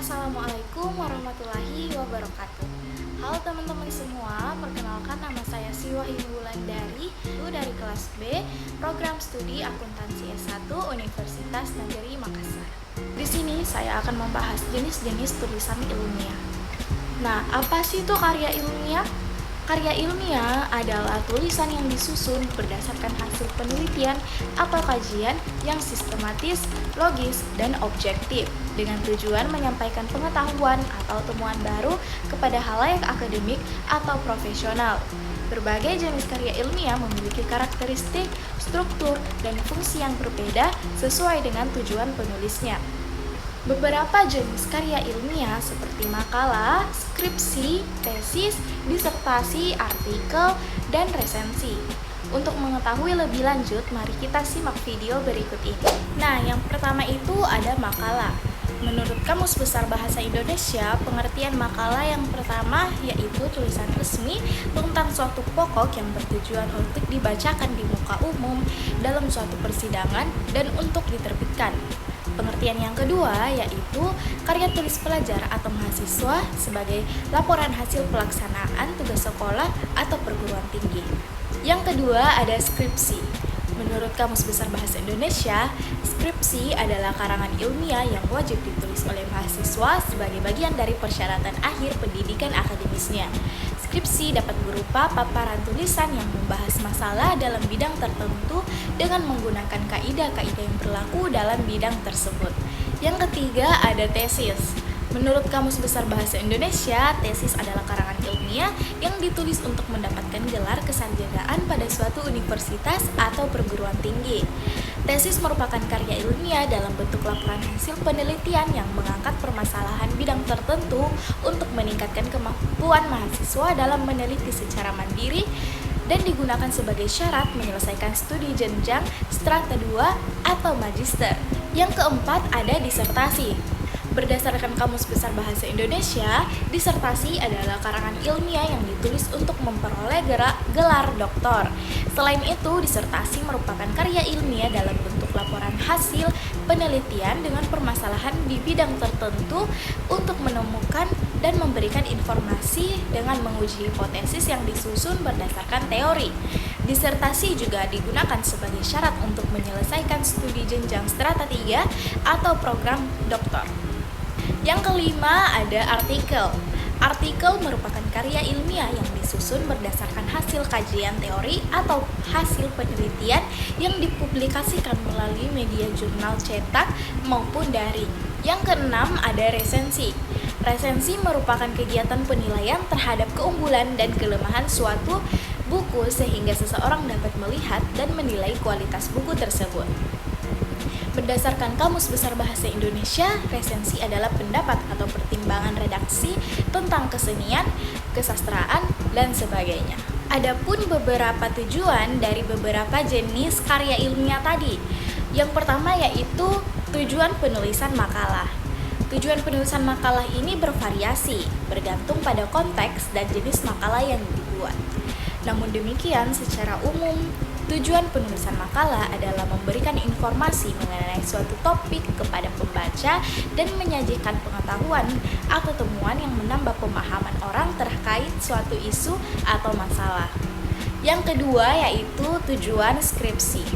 Assalamualaikum warahmatullahi wabarakatuh. Halo teman-teman semua, perkenalkan nama saya Siwahini Wulandari dari kelas B, program studi akuntansi S1 Universitas Negeri Makassar. Di sini saya akan membahas jenis-jenis tulisan ilmiah. Nah, apa sih itu karya ilmiah? Karya ilmiah adalah tulisan yang disusun berdasarkan hasil penelitian atau kajian yang sistematis, logis, dan objektif dengan tujuan menyampaikan pengetahuan atau temuan baru kepada halayak akademik atau profesional. Berbagai jenis karya ilmiah memiliki karakteristik, struktur, dan fungsi yang berbeda sesuai dengan tujuan penulisnya. Beberapa jenis karya ilmiah seperti makalah, skripsi, tesis, disertasi, artikel, dan resensi. Untuk mengetahui lebih lanjut, mari kita simak video berikut ini. Nah, yang pertama itu ada makalah. Menurut Kamus Besar Bahasa Indonesia, pengertian makalah yang pertama yaitu tulisan resmi tentang suatu pokok yang bertujuan untuk dibacakan di muka umum dalam suatu persidangan dan untuk diterbitkan. Pengertian yang kedua yaitu karya tulis pelajar atau mahasiswa sebagai laporan hasil pelaksanaan tugas sekolah atau perguruan tinggi. Yang kedua ada skripsi. Menurut Kamus Besar Bahasa Indonesia, skripsi adalah karangan ilmiah yang wajib ditulis oleh mahasiswa sebagai bagian dari persyaratan akhir pendidikan akademisnya. Skripsi dapat berupa paparan tulisan yang membahas masalah dalam bidang tertentu dengan menggunakan kaidah-kaidah yang berlaku dalam bidang tersebut. Yang ketiga ada tesis. Menurut Kamus Besar Bahasa Indonesia, tesis adalah karangan ilmiah yang ditulis untuk mendapatkan gelar kesarjanaan pada suatu universitas atau perguruan tinggi. Tesis merupakan karya ilmiah dalam bentuk laporan hasil penelitian yang mengangkat permasalahan bidang tertentu untuk meningkatkan kemampuan mahasiswa dalam meneliti secara mandiri dan digunakan sebagai syarat menyelesaikan studi jenjang strata 2 atau magister. Yang keempat ada disertasi. Berdasarkan Kamus Besar Bahasa Indonesia, disertasi adalah karangan ilmiah yang ditulis untuk memperoleh gelar doktor. Selain itu, disertasi merupakan karya ilmiah dalam bentuk laporan hasil penelitian dengan permasalahan di bidang tertentu untuk menemukan dan memberikan informasi dengan menguji hipotesis yang disusun berdasarkan teori. Disertasi juga digunakan sebagai syarat untuk menyelesaikan studi jenjang strata 3 atau program doktor. Yang kelima ada artikel. Artikel merupakan karya ilmiah yang disusun berdasarkan hasil kajian teori atau hasil penelitian yang dipublikasikan melalui media jurnal cetak maupun daring. Yang keenam ada resensi. Resensi merupakan kegiatan penilaian terhadap keunggulan dan kelemahan suatu buku sehingga seseorang dapat melihat dan menilai kualitas buku tersebut. Berdasarkan Kamus Besar Bahasa Indonesia, resensi adalah pendapat atau pertimbangan redaksi tentang kesenian, kesastraan, dan sebagainya. Adapun beberapa tujuan dari beberapa jenis karya ilmiah tadi. Yang pertama yaitu tujuan penulisan makalah. Tujuan penulisan makalah ini bervariasi, bergantung pada konteks dan jenis makalah yang dibuat. Namun demikian, secara umum, tujuan penulisan makalah adalah memberikan informasi mengenai suatu topik kepada pembaca dan menyajikan pengetahuan atau temuan yang menambah pemahaman orang terkait suatu isu atau masalah. Yang kedua yaitu tujuan skripsi.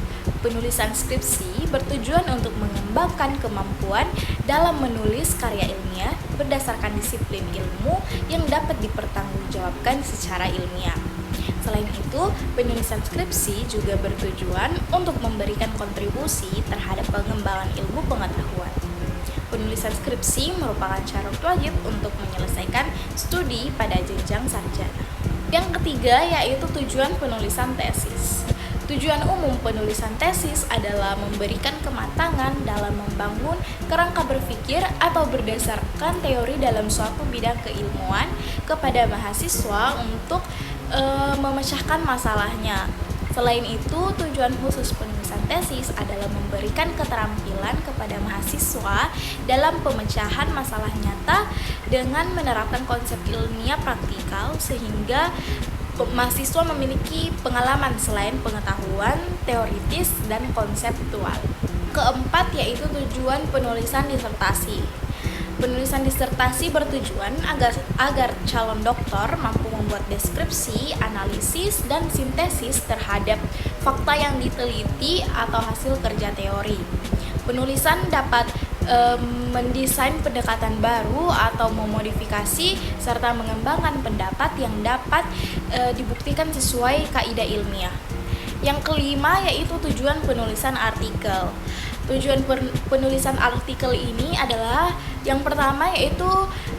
Penulisan skripsi bertujuan untuk mengembangkan kemampuan dalam menulis karya ilmiah berdasarkan disiplin ilmu yang dapat dipertanggungjawabkan secara ilmiah. Selain itu, penulisan skripsi juga bertujuan untuk memberikan kontribusi terhadap pengembangan ilmu pengetahuan. Penulisan skripsi merupakan syarat wajib untuk menyelesaikan studi pada jenjang sarjana. Yang ketiga yaitu tujuan penulisan tesis. Tujuan umum penulisan tesis adalah memberikan kematangan dalam membangun kerangka berpikir atau berdasarkan teori dalam suatu bidang keilmuan kepada mahasiswa untuk memecahkan masalahnya. Selain itu, tujuan khusus penulisan tesis adalah memberikan keterampilan kepada mahasiswa dalam pemecahan masalah nyata dengan menerapkan konsep ilmiah praktikal sehingga mahasiswa memiliki pengalaman selain pengetahuan teoritis dan konseptual. Keempat yaitu tujuan penulisan disertasi. Penulisan disertasi bertujuan agar calon doktor mampu membuat deskripsi, analisis, dan sintesis terhadap fakta yang diteliti atau hasil kerja teori. Penulisan dapat mendesain pendekatan baru atau memodifikasi serta mengembangkan pendapat yang dapat dibuktikan sesuai kaidah ilmiah. Yang kelima yaitu tujuan penulisan artikel. Tujuan penulisan artikel ini adalah yang pertama yaitu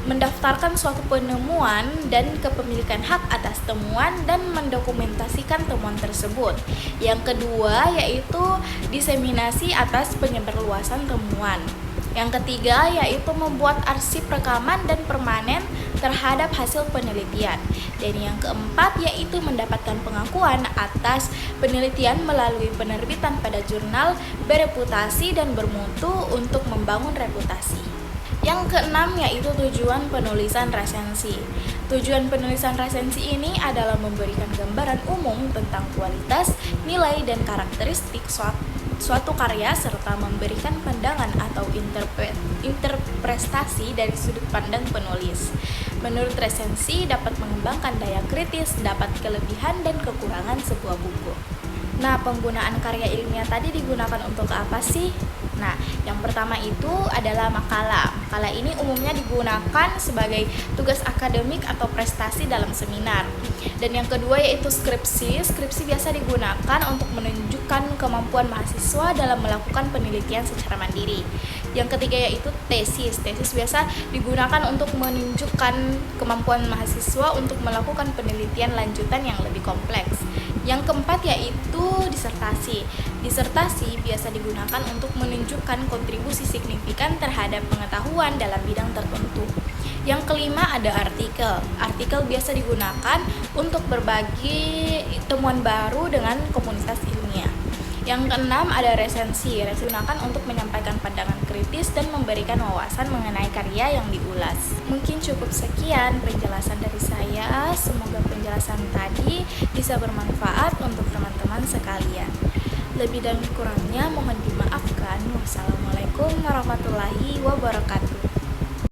mendaftarkan suatu penemuan dan kepemilikan hak atas temuan dan mendokumentasikan temuan tersebut. Yang kedua yaitu diseminasi atas penyebarluasan temuan. Yang ketiga yaitu membuat arsip rekaman dan permanen terhadap hasil penelitian. Dan yang keempat yaitu mendapatkan pengakuan atas penelitian melalui penerbitan pada jurnal bereputasi dan bermutu untuk membangun reputasi. Yang keenam yaitu tujuan penulisan resensi. Tujuan penulisan resensi ini adalah memberikan gambaran umum tentang kualitas, nilai, dan karakteristik suatu karya serta memberikan pandangan atau interpretasi dari sudut pandang penulis. Menurut resensi dapat mengembangkan daya kritis, dapat kelebihan dan kekurangan sebuah buku. Nah, penggunaan karya ilmiah tadi digunakan untuk apa sih? Nah, yang pertama itu adalah makalah. Makalah ini umumnya digunakan sebagai tugas akademik atau prestasi dalam seminar. Dan yang kedua yaitu skripsi. Skripsi biasa digunakan untuk menunjukkan kemampuan mahasiswa dalam melakukan penelitian secara mandiri. Yang ketiga yaitu tesis. Tesis biasa digunakan untuk menunjukkan kemampuan mahasiswa untuk melakukan penelitian lanjutan yang lebih kompleks. Yang keempat yaitu disertasi. Disertasi biasa digunakan untuk menunjukkan kontribusi signifikan terhadap pengetahuan dalam bidang tertentu. Yang kelima ada artikel. Artikel biasa digunakan untuk berbagi temuan baru dengan komunitas ilmiah. Yang keenam ada resensi. Resensi digunakan untuk menyampaikan pandangan kritis dan memberikan wawasan mengenai karya yang diulas. Mungkin cukup sekian penjelasan dari saya. Semoga penjelasan tadi bisa bermanfaat untuk teman-teman sekalian. Lebih dan kurangnya mohon dimaafkan. Wassalamualaikum warahmatullahi wabarakatuh.